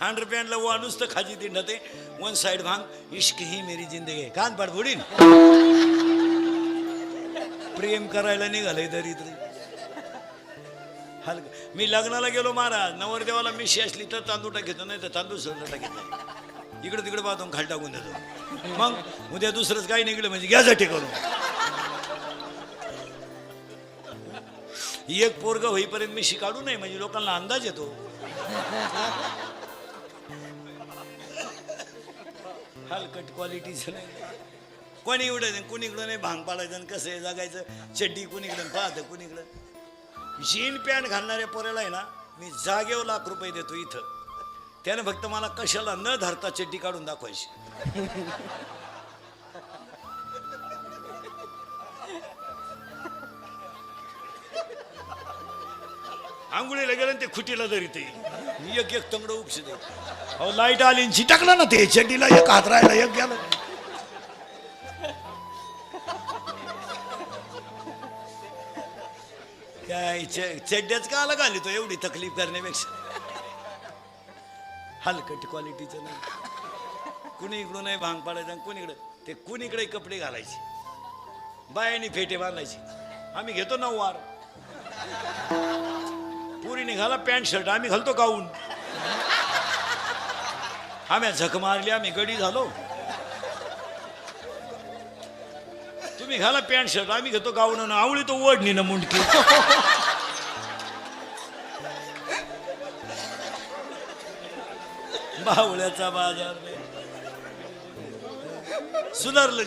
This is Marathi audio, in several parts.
अंडरपॅन्टला वा नुसतं खाजी दिंडते वन साइड भांग इश्क ही मेरी जिंदगी कान पाड बुडीन प्रेम करायला निघालंय दरिद्र हल मी लग्नाला गेलो महाराज नवरदेवाला मिशी असली तर तांदूळ टाकीतो नाही तर तांदूळ सोडलं टाकीत नाही इकडे तिकडे पाहतो खाली टाकून देतो मग उद्या दुसरंच काही निघलं म्हणजे घ्यासाठी करून एक पोरग होईपर्यंत मिशी काढू नये म्हणजे लोकांना अंदाज येतो हलकट क्वालिटीचं नाही कोणी उडायचं कुणीकडं नाही भांग पाडायचं आणि कसं आहे जगायचं चड्डी कुणीकडं पाहतं कुणीकडं जीन पॅन्ट घालणाऱ्या पोऱ्याला आहे ना मी जागेवर ₹1,00,000 देतो इथं त्याने फक्त मला कशाला न धरता चड्डी काढून दाखवायची आंघोळीला गेलं ते खुटीला तरी ते एक तंगड उपशी दे अहो लाईट आली चिटकलं ना ते चड्डीला एक हात राहिला एक गेलं काय चड्ड्याच का आला घाली तो एवढी तकलीफ करण्यापेक्षा हलकट क्वालिटीचं नाही कुणी इकडून नाही भांग पाडायचं कुणीकडे ते कुणीकडे कपडे घालायचे बायानी फेटे बांधायचे आम्ही घेतो 9 वार पुरी निघाला पॅन्ट शर्ट आम्ही घालतो गाऊन आम्ही झक मारली आम्ही गडी झालो तुम्ही घाला पॅन्ट शर्ट आम्ही घेतो गाऊन आवळी तो ओढणी ना मुंडकी बावळ्याचा बाजार सुधारलं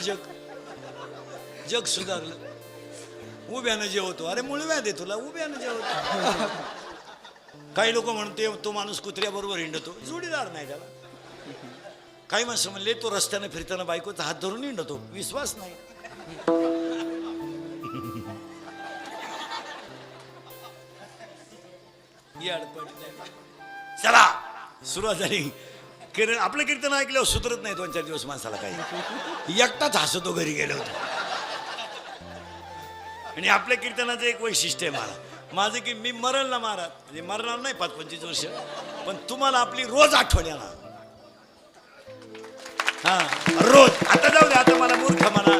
जग सुधारलं उभ्यानं जेवतो अरे मुळव्या दे तुला उभ्यानं जेवतो काही लोक म्हणते तो माणूस कुत्र्याबरोबर हिंडतो जोडीदार नाही त्याला काही माणसं म्हणले तो रस्त्याने फिरताना बायकोचा हात धरून हिंडतो विश्वास नाही चला सुरुवात झाली आपलं कीर्तन ऐकल्यावर सुधरत नाही 2-4 दिवस माणसाला काही एकटाच हसतो घरी गेलो होतो आणि आपल्या कीर्तनाचं एक वैशिष्ट्य आहे माझं की मी मरण ना महाराज म्हणजे मरणार नाही 5-25 वर्ष पण तुम्हाला आपली रोज आठवण येणार हा रोज आता जाऊ दे आता मला मूर्ख म्हणा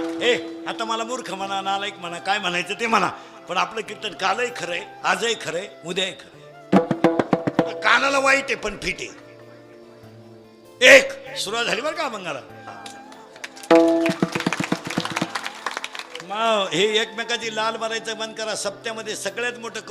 आता मला मूर्ख म्हणा नालायक म्हणा काय म्हणायचं ते म्हणा पण आपलं कीर्तन कालही खरंय आजही खरंय उद्याही खरंय कानाला वाईट आहे पण फिट आहे एक सुरुवात झाली बरं का अभंगाला हे एकमेकाची लाल मारायचं बंद करा सप्त्यामध्ये सगळ्यात मोठं